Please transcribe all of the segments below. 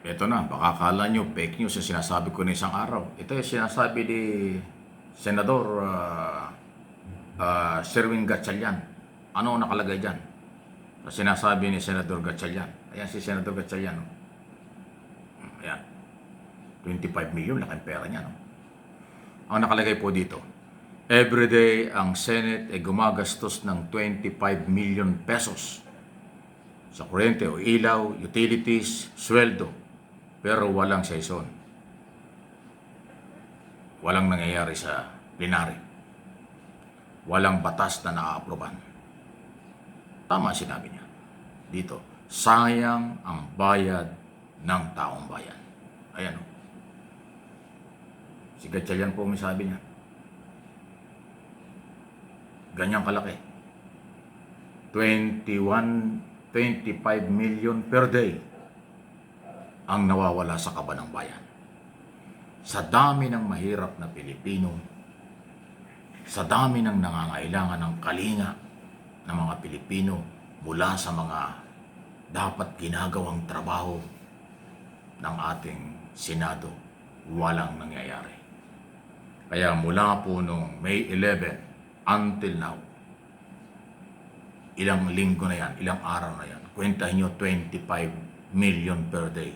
Ito na, baka akala nyo fake news yung sinasabi ko na isang araw. Ito yung sinasabi ni Senador Sherwin Gatchalian. Ano ang nakalagay dyan? Sinasabi ni Senador Gatchalian. Ayan si Senador Gatchalian. No? Ayan. 25 million, laking pera niya. No? Ang nakalagay po dito, everyday ang Senate ay gumagastos ng 25 million pesos sa kuryente o ilaw, utilities, sweldo, pero walang sesyon. Walang nangyayari sa plenary. Walang batas na naaaproban. Tama sinabi niya. Dito, sayang ang bayad ng taong bayan. Ayan o. Si Gatchalian po may sabi niya. Ganyang kalaki. 25 million per day ang nawawala sa kaba ng bayan. Sa dami ng mahirap na Pilipino, sa dami ng nangangailangan ng kalinga ng mga Pilipino mula sa mga dapat ginagawang trabaho ng ating Senado, walang nangyayari. Kaya mula po noong May 11 until now, ilang linggo na yan, ilang araw na yan, kwentahin nyo 25 million per day.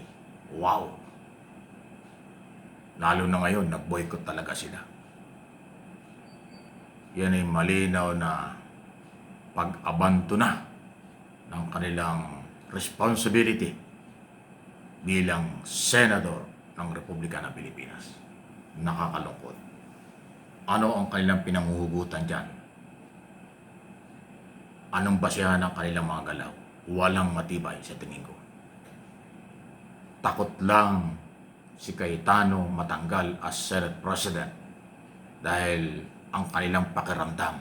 Wow! Lalo na ngayon, nag-boycott talaga sila. Yan ay malinaw na pag-abanto na ng kanilang responsibility bilang senador ng Republika ng Pilipinas. Nakakalungkot. Ano ang kanilang pinanguhugutan dyan? Anong basihan ng kanilang mga galaw? Walang matibay sa tingin ko. Takot lang si Cayetano matanggal as Senate President dahil ang kanilang pakiramdam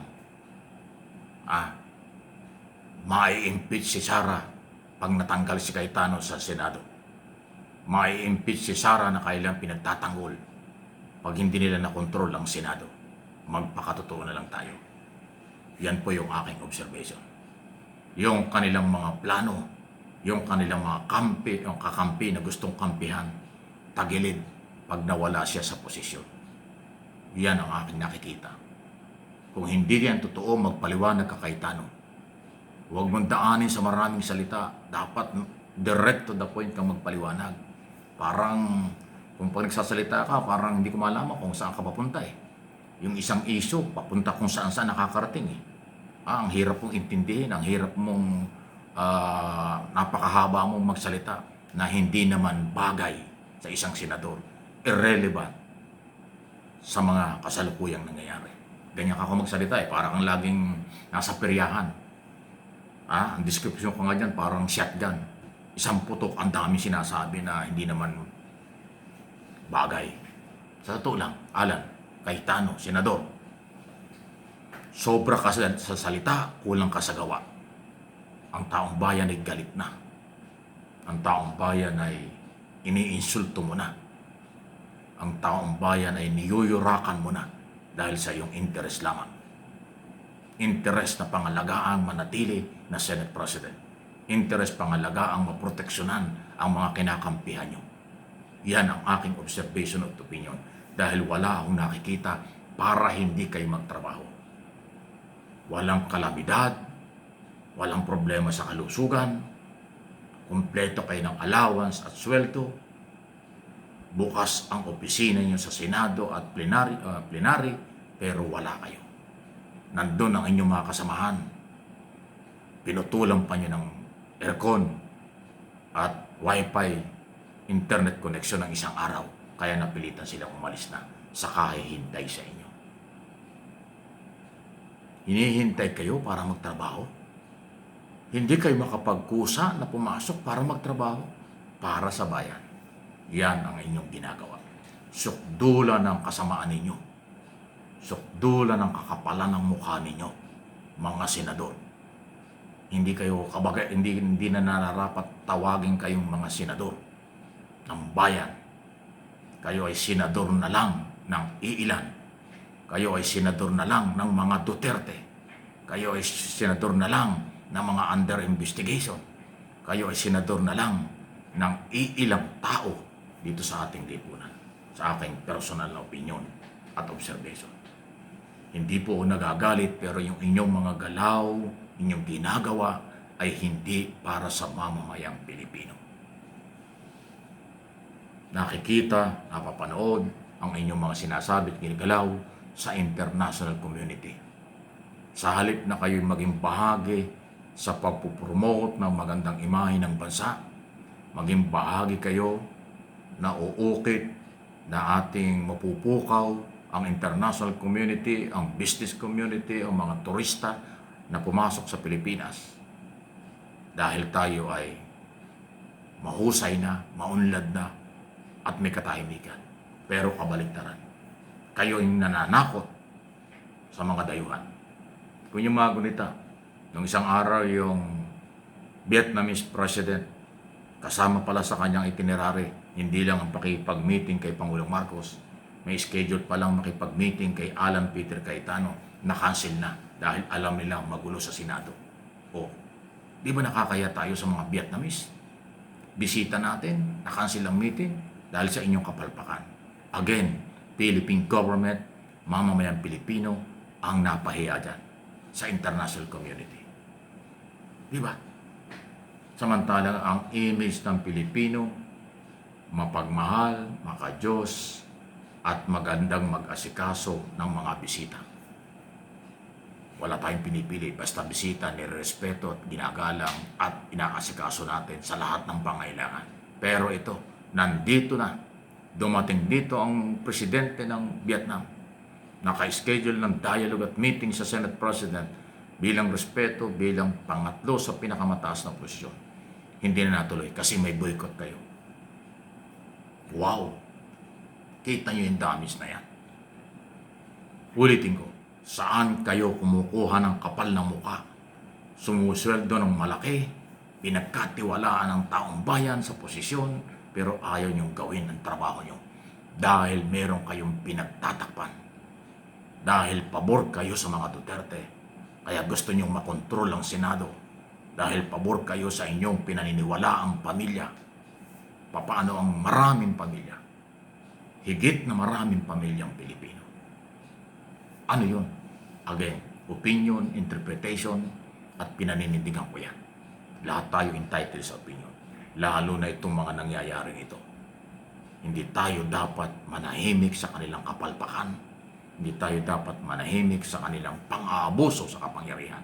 mai-impeach si Sara pag natanggal si Cayetano sa Senado. Mai-impeach si Sara na kailang pinagtatanggol pag hindi nila nakontrol ang Senado. Magpakatotoo na lang tayo. Yan po yung aking observation. Yung kanilang mga plano, yung kanilang mga kampi, yung kakampi na gustong kampihan, tagilid pag nawala siya sa posisyon. Yan ang aking nakikita. Kung hindi yan totoo, magpaliwanag ka Cayetano. Huwag mong daanin sa maraming salita. Dapat direct to the point kang magpaliwanag. Parang, kung pag nagsasalita ka, parang hindi ko malaman kung saan ka papunta eh. Yung isang issue, papunta kung saan-saan nakakarating eh. Ang hirap mong intindihin, ang hirap mong napakahaba mong magsalita na hindi naman bagay sa isang senador. Irrelevant sa mga kasalukuyang nangyayari. Ganyan ka ako magsalita eh, parang kang laging nasa peryahan. Ang description ko nga dyan, parang shotgun. Isang putok, ang dami sinasabi na hindi naman bagay. Sa totoo lang, Alan, Cayetano, senador, sobra ka sa salita, kulang ka sa gawa. Ang taong bayan ay galit na. Ang taong bayan ay iniinsulto mo na. Ang taong bayan ay niyuyurakan mo na dahil sa iyong interest lamang. Interest na pangalagaang manatili na Senate President. Interest pangalagaang maproteksyonan ang mga kinakampihan nyo. Yan ang aking observation at opinion. Dahil wala akong nakikita para hindi kayo magtrabaho. Walang kalamidad, walang problema sa kalusugan, kumpleto kayo ng allowance at sweldo, bukas ang opisina niyo sa Senado at plenary, pero wala kayo. Nandun ang inyong mga kasamahan. Pinutulan pa niyo ng aircon at wifi internet connection ng isang araw. Kaya napilitan silang umalis na sa kahihintay sa inyo. Hinihintay kayo para magtrabaho? Hindi kayo makapagkusa na pumasok para magtrabaho para sa bayan. Yan ang inyong ginagawa. Sukdula ng kasamaan ninyo. Sukdula ng kakapalan ng mukha ninyo, mga senador. Hindi kayo hindi na nararapat tawagin kayong mga senador ng bayan. Kayo ay senador na lang ng iilan. Kayo ay senador na lang ng mga Duterte. Kayo ay senador na lang ng mga under investigation. Kayo ay senador na lang ng iilang tao dito sa ating lipunan, sa aking personal na opinion at observation. Hindi po ako nagagalit, pero yung inyong mga galaw, inyong ginagawa ay hindi para sa mamamayang Pilipino. Nakikita, napapanood ang inyong mga sinasabi at ginagalaw sa international community. Sa halip na kayo'y maging bahagi sa pagpupromote ng magandang imahe ng bansa, maging bahagi kayo na uukit na ating mapupukaw ang international community, ang business community, ang mga turista na pumasok sa Pilipinas. Dahil tayo ay mahusay na, maunlad na, at may katahimikan. Pero kabaligtaran, kayo ay nananakot sa mga dayuhan. Kung yung mga gunita, nung isang araw yung Vietnamese president, kasama pala sa kanyang itinerary, hindi lang ang pakipag-meeting kay Pangulong Marcos, may schedule palang makipag-meeting kay Alan Peter Cayetano, na-cancel na dahil alam nilang magulo sa Senado. O, di ba nakakaya tayo sa mga Vietnamese? Bisita natin, na-cancel ang meeting dahil sa inyong kapalpakan. Again, Philippine government, mamamayang Pilipino, ang napahiya dyan sa international community. Di ba? Samantalang ang image ng Pilipino, mapagmahal, makadiyos, at magandang mag-asikaso ng mga bisita. Wala tayong pinipili, basta bisita, nirespeto at ginagalang at inaasikaso natin sa lahat ng pangailangan. Pero ito, nandito na, dumating dito ang presidente ng Vietnam, naka-schedule ng dialogue at meeting sa Senate President bilang respeto, bilang pangatlo sa pinakamataas na posisyon. Hindi na natuloy kasi may boycott kayo. Wow! Kita nyo yung damage na yan. Ulitin ko, saan kayo kumukuha ng kapal ng muka? Sumusweldo ng malaki, pinagkatiwalaan ng taong bayan sa posisyon, pero ayaw nyong gawin ang trabaho nyo. Dahil meron kayong pinagtatakpan. Dahil pabor kayo sa mga Duterte, kaya gusto nyong makontrol ang Senado. Dahil pabor kayo sa inyong pinaniniwalaang pamilya. Papaano ang maraming pamilya? Higit na maraming pamilyang Pilipino. Ano yun? Again, opinion, interpretation, at pinaninindigan ko yan. Lahat tayo entitled sa opinion. Lalo na itong mga nangyayaring ito. Hindi tayo dapat manahimik sa kanilang kapalpakan. Hindi tayo dapat manahimik sa kanilang pang-aabuso sa kapangyarihan.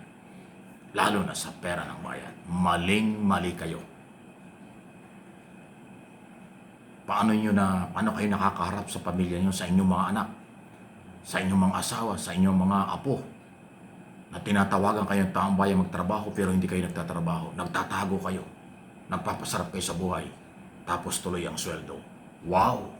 Lalo na sa pera ng bayan. Maling-mali kayo. Paano kayo nakakaharap sa pamilya nyo, sa inyong mga anak, sa inyong mga asawa, sa inyong mga apo, na tinatawagan kayong taong bayan magtrabaho pero hindi kayo nagtatrabaho, nagtatago kayo, nagpapasarap kayo sa buhay, tapos tuloy ang sweldo. Wow!